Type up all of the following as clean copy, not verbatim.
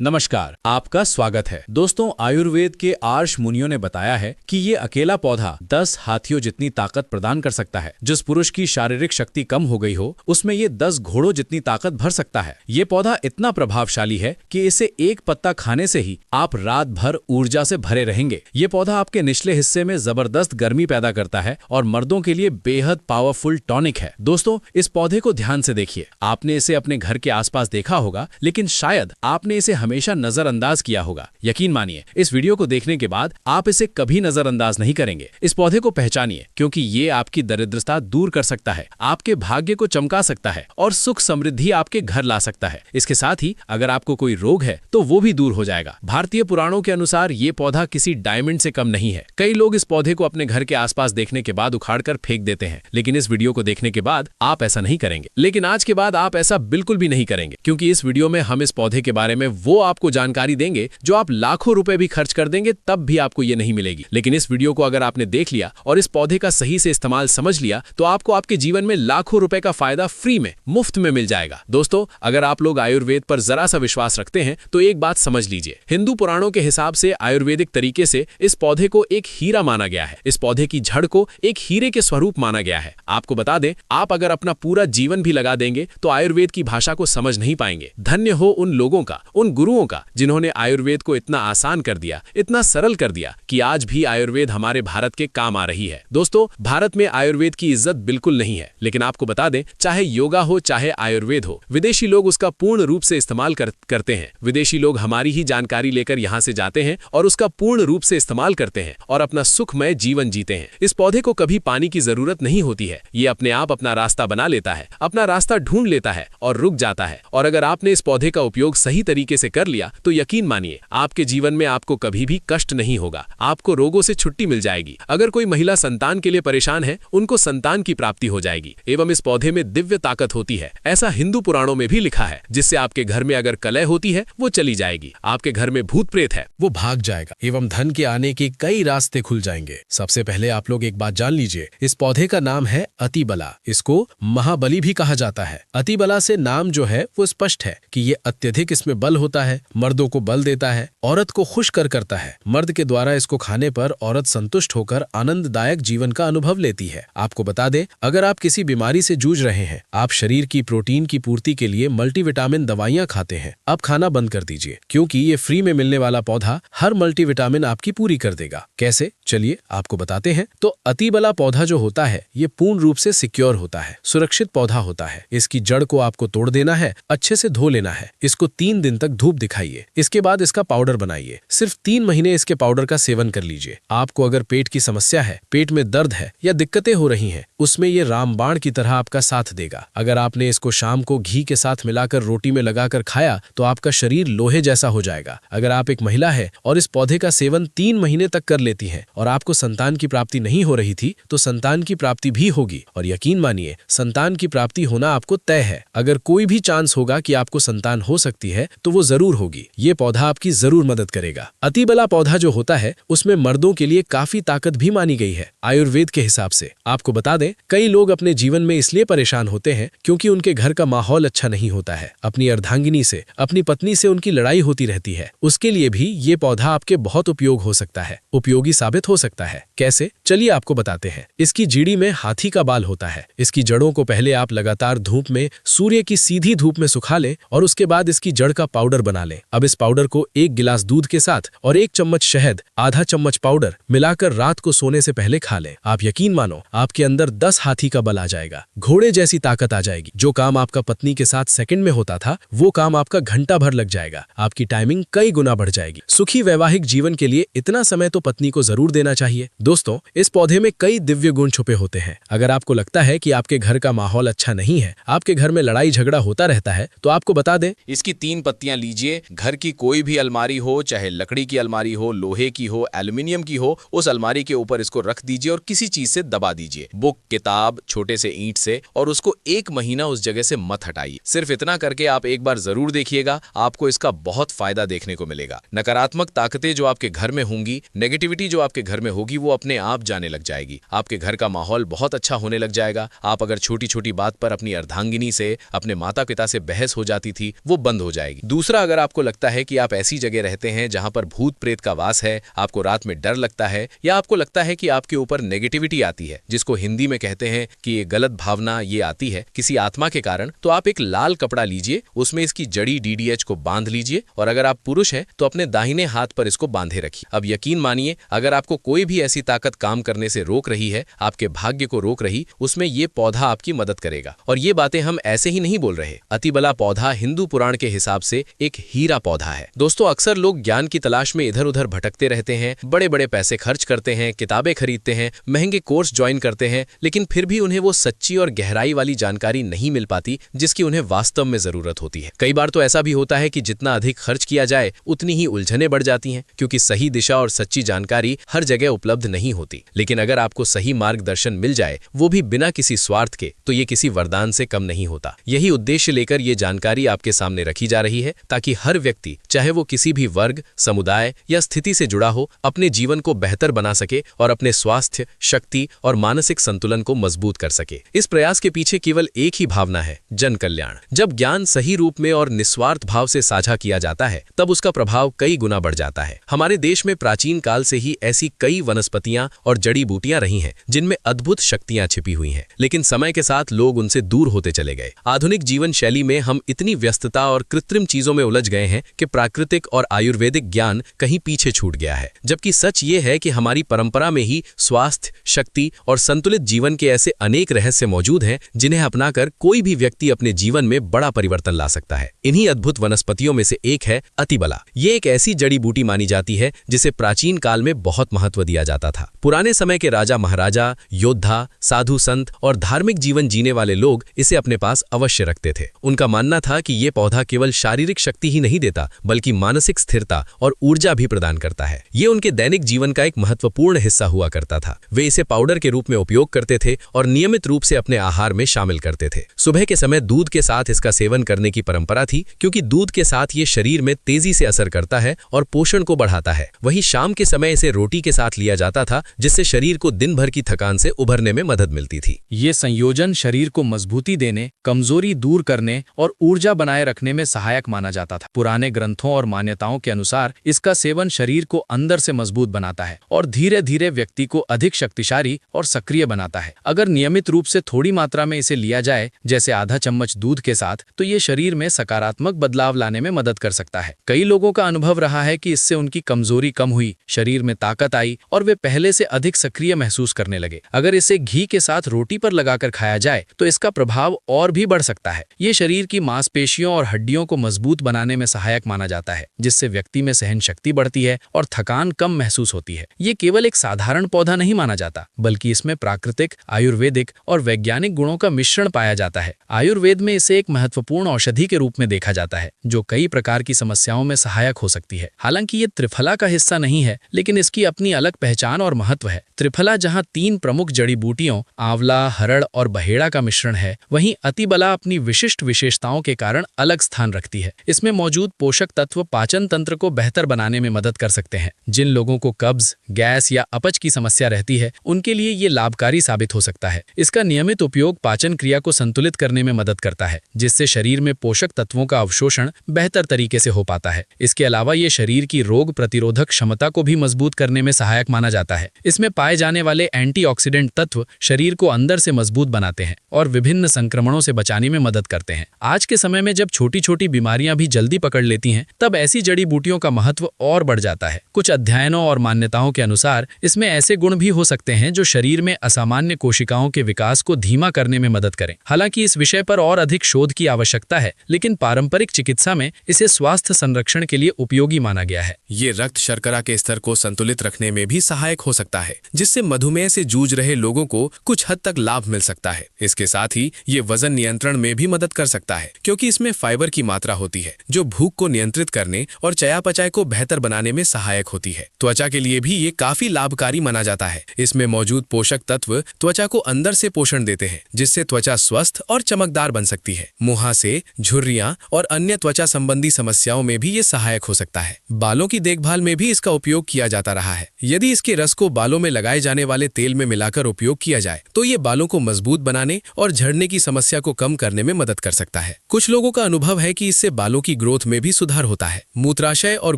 नमस्कार, आपका स्वागत है। दोस्तों, आयुर्वेद के आर्ष मुनियों ने बताया है कि ये अकेला पौधा 10 हाथियों जितनी ताकत प्रदान कर सकता है। जिस पुरुष की शारीरिक शक्ति कम हो गई हो, उसमें ये 10 घोड़ों जितनी ताकत भर सकता है। ये पौधा इतना प्रभावशाली है कि इसे एक पत्ता खाने से ही आप रात भर ऊर्जा से भरे रहेंगे। ये पौधा आपके निचले हिस्से में जबरदस्त गर्मी पैदा करता है और मर्दों के लिए बेहद पावरफुल टॉनिक है। दोस्तों, इस पौधे को ध्यान से देखिए। आपने इसे अपने घर के आसपास देखा होगा, लेकिन शायद आपने इसे हमेशा नजरअंदाज किया होगा। यकीन मानिए, इस वीडियो को देखने के बाद आप इसे कभी नजरअंदाज नहीं करेंगे। इस पौधे को पहचानिए, क्योंकि ये आपकी दरिद्रता दूर कर सकता है, आपके भाग्य को चमका सकता है और सुख समृद्धि आपके घर ला सकता है। इसके साथ ही अगर आपको कोई रोग है तो वो भी दूर हो जाएगा। भारतीय पुराणों के अनुसार ये पौधा किसी डायमंड से कम नहीं है। कई लोग इस पौधे को अपने घर के आसपास देखने के बाद उखाड़कर फेंक देते हैं, लेकिन इस वीडियो को देखने के बाद आप ऐसा नहीं करेंगे। लेकिन आज के बाद आप ऐसा बिल्कुल भी नहीं करेंगे, क्योंकि इस वीडियो में हम इस पौधे के बारे में वो आपको जानकारी देंगे जो आप लाखों रुपए भी खर्च कर देंगे तब भी आपको ये नहीं मिलेगी। लेकिन इस वीडियो को अगर आपने देख लिया और इस पौधे का सही से इस्तेमाल समझ लिया तो आपको आपके जीवन में लाखों रुपए का फायदा फ्री में, मुफ्त में मिल जाएगा। दोस्तों, अगर आप लोग आयुर्वेद पर जरा सा विश्वास रखते हैं तो एक बात समझ लीजिए। हिंदू पुराणों के हिसाब से आयुर्वेदिक तरीके से इस पौधे को एक हीरा माना गया है। इस पौधे की जड़ को एक हीरे के स्वरूप माना गया है। आपको बता दें, आप अगर अपना पूरा जीवन भी लगा देंगे तो आयुर्वेद की भाषा को समझ नहीं पाएंगे। धन्य हो उन लोगों का, उन गुरुओं का, जिन्होंने आयुर्वेद को इतना आसान कर दिया, इतना सरल कर दिया कि आज भी आयुर्वेद हमारे भारत के काम आ रही है। दोस्तों, भारत में आयुर्वेद की इज्जत बिल्कुल नहीं है, लेकिन आपको बता दें, चाहे योगा हो चाहे आयुर्वेद हो, विदेशी लोग उसका पूर्ण रूप से इस्तेमाल करते हैं। विदेशी लोग हमारी ही जानकारी लेकर यहाँ से जाते हैं और उसका पूर्ण रूप से इस्तेमाल करते हैं और अपना सुखमय जीवन जीते हैं। इस पौधे को कभी पानी की जरूरत नहीं होती है। ये अपने आप अपना रास्ता बना लेता है, अपना रास्ता ढूंढ लेता है और रुक जाता है। और अगर आपने इस पौधे का उपयोग सही तरीके से कर लिया तो यकीन मानिए, आपके जीवन में आपको कभी भी कष्ट नहीं होगा। आपको रोगों से छुट्टी मिल जाएगी। अगर कोई महिला संतान के लिए परेशान है, उनको संतान की प्राप्ति हो जाएगी। एवं इस पौधे में दिव्य ताकत होती है, ऐसा हिंदू पुराणों में भी लिखा है, जिससे आपके घर में अगर कलह होती है वो चली जाएगी। आपके घर में भूत प्रेत है वो भाग जाएगा एवं धन के आने के कई रास्ते खुल जाएंगे। सबसे पहले आप लोग एक बात जान लीजिए, इस पौधे का नाम है अतिबला। इसको महाबली भी कहा जाता है। अतिबला से नाम जो है वो स्पष्ट है कि ये अत्यधिक इसमें बल होता है, मर्दों को बल देता है, औरत को खुश करता है। मर्द के द्वारा इसको खाने पर औरत संतुष्ट होकर आनंददायक जीवन का अनुभव लेती है। आपको बता दें, अगर आप किसी बीमारी से जूझ रहे हैं, आप शरीर की प्रोटीन की पूर्ति के लिए मल्टीविटामिन दवाइयां खाते हैं, अब खाना बंद कर दीजिए, क्योंकि ये फ्री में मिलने वाला पौधा हर मल्टीविटामिन आपकी पूरी कर देगा। कैसे? चलिए आपको बताते हैं। तो अतिबला पौधा जो होता है, ये पूर्ण रूप से सिक्योर होता है, सुरक्षित पौधा होता है। इसकी जड़ को आपको तोड़ देना है, अच्छे से धो लेना है। इसको 3 दिन तक धूप दिखाइए, इसके बाद इसका पाउडर बनाइए। सिर्फ 3 महीने इसके पाउडर का सेवन कर लीजिए। आपको अगर पेट की समस्या है, पेट में दर्द है या दिक्कतें हो रही हैं, उसमें ये रामबाण की तरह आपका साथ देगा। अगर आपने इसको शाम को घी के साथ मिलाकर रोटी में लगाकर खाया तो आपका शरीर लोहे जैसा हो जाएगा। अगर आप एक महिला है और इस पौधे का सेवन 3 महीने तक कर लेती हैं और आपको संतान की प्राप्ति नहीं हो रही थी, तो संतान की प्राप्ति भी होगी। और यकीन मानिए, संतान की प्राप्ति होना आपको तय है। अगर कोई भी चांस होगा कि आपको संतान हो सकती है तो वो जरूर होगी। ये पौधा आपकी जरूर मदद करेगा। अतिबला पौधा जो होता है, उसमें मर्दों के लिए काफी ताकत भी मानी गई है आयुर्वेद के हिसाब से। आपको बता दें, कई लोग अपने जीवन में इसलिए परेशान होते हैं क्योंकि उनके घर का माहौल अच्छा नहीं होता है। अपनी अर्धांगिनी से, अपनी पत्नी से उनकी लड़ाई होती रहती है। उसके लिए भी ये पौधा आपके बहुत उपयोग हो सकता है, उपयोगी साबित हो सकता है। कैसे? चलिए आपको बताते हैं। इसकी जीड़ी में हाथी का बाल होता है। इसकी जड़ों को पहले आप लगातार धूप में, सूर्य की सीधी धूप में सुखा लें और उसके बाद इसकी जड़ का पाउडर बना लें। अब इस पाउडर को 1 गिलास दूध के साथ और 1 चम्मच शहद, आधा चम्मच पाउडर मिलाकर रात को सोने से पहले खा लें। आप यकीन मानो, आपके अंदर 10 हाथी का बल आ जाएगा, घोड़े जैसी ताकत आ जाएगी। जो काम आपका पत्नी के साथ सेकंड में होता था, वो काम आपका घंटा भर लग जाएगा। आपकी टाइमिंग कई गुना बढ़ जाएगी। सुखी वैवाहिक जीवन के लिए इतना समय तो पत्नी को जरूर देना चाहिए। दोस्तों, इस पौधे में कई दिव्य गुण छुपे होते हैं। अगर आपको लगता है कि आपके घर का माहौल अच्छा नहीं है, आपके घर में लड़ाई झगड़ा होता रहता है, तो आपको बता दें, इसकी 3 पत्तियां लीजिए। घर की कोई भी अलमारी हो, चाहे लकड़ी की अलमारी हो, लोहे की हो, एल्युमिनियम की हो, उस अलमारी के ऊपर इसको रख दीजिए और किसी चीज से दबा दीजिए, बुक, किताब, छोटे से ईंट से, और उसको 1 महीना उस जगह से मत हटाइए। सिर्फ इतना करके आप एक बार जरूर देखिएगा, आपको इसका बहुत फायदा देखने को मिलेगा। नकारात्मक ताकतें जो आपके घर में होंगी, नेगेटिविटी जो आपके घर में होगी, वो अपने आप जाने लग जाएगी। आपके घर का माहौल बहुत अच्छा होने लग जाएगा। आप अगर छोटी छोटी बात पर अपनी अर्धांगिनी से, अपने माता पिता से बहस हो जाती थी, वो बंद हो जाएगी। दूसरा, अगर आपको लगता है कि आप ऐसी जगह रहते हैं जहां पर भूत प्रेत का वास है, आपको रात में डर लगता है, या आपको लगता है कि आपके ऊपर नेगेटिविटी आती है, जिसको हिंदी में कहते हैं कि ये गलत भावना ये आती है किसी आत्मा के कारण, तो आप एक लाल कपड़ा लीजिए, उसमें इसकी जड़ी DDH को बांध लीजिए, और अगर आप पुरुष हैं तो अपने दाहिने हाथ पर इसको बांधे रखिए। अब यकीन मानिए, अगर आपको कोई भी ऐसी ताकत काम करने से रोक रही है, आपके भाग्य को रोक रही, उसमें ये पौधा आपकी मदद करेगा। और ये बातें हम ऐसे ही नहीं बोल रहे। अतिबला पौधा हिंदू पुराण के हिसाब से एक हीरा पौधा है। दोस्तों, अक्सर लोग ज्ञान की तलाश में इधर उधर भटकते रहते हैं, बड़े बड़े पैसे खर्च करते हैं, किताबें खरीदते हैं, महंगे कोर्स ज्वाइन करते हैं, लेकिन फिर भी उन्हें वो सच्ची और गहराई वाली जानकारी नहीं मिल पाती जिसकी उन्हें वास्तव में जरूरत होती है। कई बार तो ऐसा भी होता है कि जितना अधिक खर्च किया जाए उतनी ही उलझनें बढ़ जाती हैं, क्योंकि सही दिशा और सच्ची जानकारी हर जगह उपलब्ध नहीं होती। लेकिन अगर आपको सही मार्गदर्शन मिल जाए, वो भी बिना किसी स्वार्थ के, तो ये किसी वरदान से कम नहीं होता। यही उद्देश्य लेकर ये जानकारी आपके सामने रखी जा रही है, ताकि हर व्यक्ति, चाहे वो किसी भी वर्ग, समुदाय या स्थिति से जुड़ा हो, अपने जीवन को बेहतर बना सके और अपने स्वास्थ्य, शक्ति और मानसिक संतुलन को मजबूत कर सके। इस प्रयास के पीछे केवल एक ही भावना है, जन कल्याण। जब ज्ञान सही रूप में और निस्वार्थ भाव से साझा किया जाता है, तब उसका प्रभाव कई गुना बढ़ जाता है। हमारे देश में प्राचीन काल से ही ऐसी कई वनस्पतियां और जड़ी बूटियां रही हैं, जिनमें अद्भुत शक्तियां छिपी हुई हैं, लेकिन समय के साथ लोग उनसे दूर होते चले गए। आधुनिक जीवन शैली में हम इतनी व्यस्तता और कृत्रिम चीजों में उलझ गए हैं कि प्राकृतिक और आयुर्वेदिक ज्ञान कहीं पीछे छूट गया है। जबकि सच ये है कि हमारी परंपरा में ही स्वास्थ्य, शक्ति और संतुलित जीवन के ऐसे अनेक रहस्य मौजूद हैं, जिन्हें अपनाकर कोई भी व्यक्ति अपने जीवन में बड़ा परिवर्तन ला सकता है। इन्हीं अद्भुत वनस्पतियों में से एक है अतिबला। ये एक ऐसी जड़ी बूटी मानी जाती है जिसे प्राचीन काल में बहुत महत्व दिया जाता था। पुराने समय के राजा महाराजा, योद्धा, साधु संत और धार्मिक जीवन जीने वाले लोग इसे अपने पास अवश्य रखते थे। उनका मानना था कि ये पौधा केवल शारीरिक शक्ति ही नहीं देता, बल्कि मानसिक स्थिरता और ऊर्जा भी प्रदान करता है। ये उनके दैनिक जीवन का एक महत्वपूर्ण हिस्सा हुआ करता था। वे इसे पाउडर के रूप में उपयोग करते थे और नियमित रूप से अपने आहार में शामिल करते थे। सुबह के समय दूध के साथ इसका सेवन करने की परंपरा थी, क्योंकि दूध के साथ ये शरीर में तेजी से असर करता है और पोषण को बढ़ाता है। वहीं शाम के समय इसे रोटी के साथ लिया जाता था, जिससे शरीर को दिन भर की थकान से उभरने में मदद मिलती थी। ये संयोजन शरीर को मजबूती देने, कमजोरी दूर करने और ऊर्जा बनाए रखने में सहायक माना जाता था। पुराने ग्रंथों और मान्यताओं के अनुसार इसका सेवन शरीर को अंदर से मजबूत बनाता है और धीरे धीरे व्यक्ति को अधिक शक्तिशाली और सक्रिय बनाता है। अगर नियमित रूप से थोड़ी मात्रा में इसे लिया जाए, जैसे आधा चम्मच दूध के साथ, तो ये शरीर में सकारात्मक बदलाव लाने में मदद कर सकता है। कई लोगों का अनुभव रहा है कि इससे उनकी कमजोरी कम हुई, शरीर में ताकत आई और वे पहले से अधिक सक्रिय महसूस करने लगे। अगर इसे घी के साथ रोटी पर लगाकर खाया जाए तो इसका प्रभाव और भी बढ़ सकता है। ये शरीर की मांसपेशियों और हड्डियों को मजबूत बनाने में सहायक माना जाता है, जिससे व्यक्ति में सहन शक्ति बढ़ती है और थकान कम महसूस होती है। ये केवल एक साधारण पौधा नहीं माना जाता, बल्कि इसमें प्राकृतिक, आयुर्वेदिक और वैज्ञानिक गुणों का मिश्रण पाया जाता है। आयुर्वेद में इसे एक महत्वपूर्ण औषधि के रूप में देखा जाता है, जो कई प्रकार की समस्याओं में सहायक हो सकती है। हालांकि ये त्रिफला का हिस्सा नहीं है, लेकिन इसकी अपनी अलग पहचान और महत्व है। त्रिफला जहां 3 प्रमुख जड़ी बूटियों आंवला, हरड़ और बहेड़ा का मिश्रण है, वहीं अतिबला अपनी विशिष्ट विशेषताओं के कारण अलग स्थान रखती है। इसमें मौजूद पोषक तत्व पाचन तंत्र को बेहतर बनाने में मदद कर सकते हैं। जिन लोगों को कब्ज, गैस या अपच की समस्या रहती है, उनके लिए ये लाभकारी साबित हो सकता है। इसका नियमित उपयोग पाचन क्रिया को संतुलित करने में मदद करता है, जिससे शरीर में पोषक तत्वों का अवशोषण बेहतर तरीके से हो पाता है। इसके अलावा ये शरीर की रोग प्रतिरोधक क्षमता को भी मजबूत करने में सहायक माना जाता है। इसमें पाए जाने वाले एंटीऑक्सीडेंट तत्व शरीर को अंदर से मजबूत बनाते हैं और विभिन्न संक्रमणों से बचाने में मदद करते हैं। आज के समय में जब छोटी छोटी बीमारियां भी जल्दी पकड़ लेती हैं, तब ऐसी जड़ी बूटियों का महत्व और बढ़ जाता है। कुछ अध्ययनों और मान्यताओं के अनुसार इसमें ऐसे गुण भी हो सकते हैं जो शरीर में असामान्य कोशिकाओं के विकास को धीमा करने में मदद करें। हालांकि इस विषय पर और अधिक शोध की आवश्यकता है, लेकिन पारंपरिक चिकित्सा में इसे स्वास्थ्य संरक्षण के लिए उपयोगी माना गया है। ये रक्त शर्करा के स्तर को संतुलित रखने में भी सहायक हो सकता है, जिससे मधुमेह से जूझ रहे लोगों को कुछ हद तक लाभ मिल सकता है। इसके साथ ही ये वजन नियंत्रण में भी मदद कर सकता है, क्योंकि इसमें फाइबर की मात्रा होती है, जो भूख को नियंत्रित करने और चयापचय को बेहतर बनाने में सहायक होती है। त्वचा के लिए भी ये काफी लाभकारी माना जाता है। इसमें मौजूद पोषक तत्व त्वचा को अंदर से पोषण देते हैं, जिससे त्वचा स्वस्थ और चमकदार बन सकती है। मुहासे, झुर्रियां और अन्य त्वचा संबंधी समस्याओं में भी ये सहायक हो सकता है। बालों की देखभाल में भी इसका उपयोग किया जाता रहा है। यदि इसके रस को बालों में लगाए जाने वाले तेल में मिलाकर उपयोग किया जाए, तो ये बालों को मजबूत बनाने और झड़ने की समस्या को कम करने में मदद कर सकता है। कुछ लोगों का अनुभव है कि इससे बालों की की ग्रोथ में भी सुधार होता है। मूत्राशय और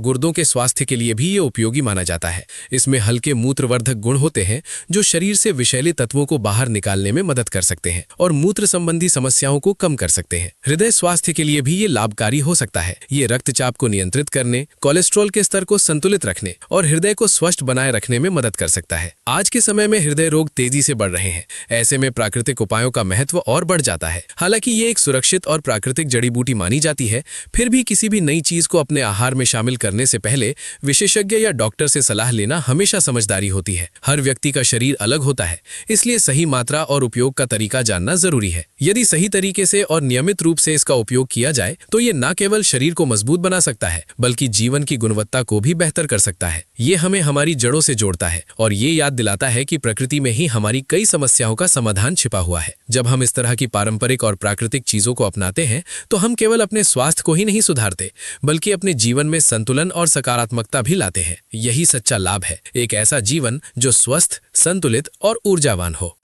गुर्दों के स्वास्थ्य के लिए भी ये उपयोगी माना जाता है। इसमें हल्के मूत्रवर्धक गुण होते हैं जो शरीर से विषैले तत्वों को बाहर निकालने में मदद कर सकते हैं और मूत्र संबंधी समस्याओं को कम कर सकते हैं। हृदय स्वास्थ्य के लिए भी ये लाभकारी हो सकता है। ये रक्तचाप को नियंत्रित करने, कोलेस्ट्रॉल के स्तर को संतुलित रखने और हृदय को स्वस्थ बनाए रखने में मदद कर सकता है। आज के समय में हृदय रोग तेजी से बढ़ रहे हैं। ऐसे में प्राकृतिक उपायों का महत्व और बढ़ जाता है। हालांकि ये एक सुरक्षित और प्राकृतिक जड़ी बूटी मानी जाती है, फिर भी किसी भी नई चीज को अपने आहार में शामिल करने से पहले विशेषज्ञ या डॉक्टर से सलाह लेना हमेशा समझदारी होती है। हर व्यक्ति का शरीर अलग होता है, इसलिए सही मात्रा और उपयोग का तरीका जानना जरूरी है। यदि सही तरीके से और नियमित रूप से इसका उपयोग किया जाए तो ये न केवल शरीर को मजबूत बना सकता है बल्कि जीवन की गुणवत्ता को भी बेहतर कर सकता है। ये हमें हमारी जड़ों से जोड़ता है और ये याद दिलाता है कि प्रकृति में ही हमारी कई समस्याओं का समाधान छिपा हुआ है। जब हम इस तरह की पारंपरिक और प्राकृतिक चीजों को अपनाते हैं तो हम केवल अपने स्वास्थ्य को ही नहीं सुधारते बल्कि अपने जीवन में संतुलन और सकारात्मकता भी लाते हैं। यही सच्चा लाभ है, एक ऐसा जीवन जो स्वस्थ, संतुलित और ऊर्जावान हो।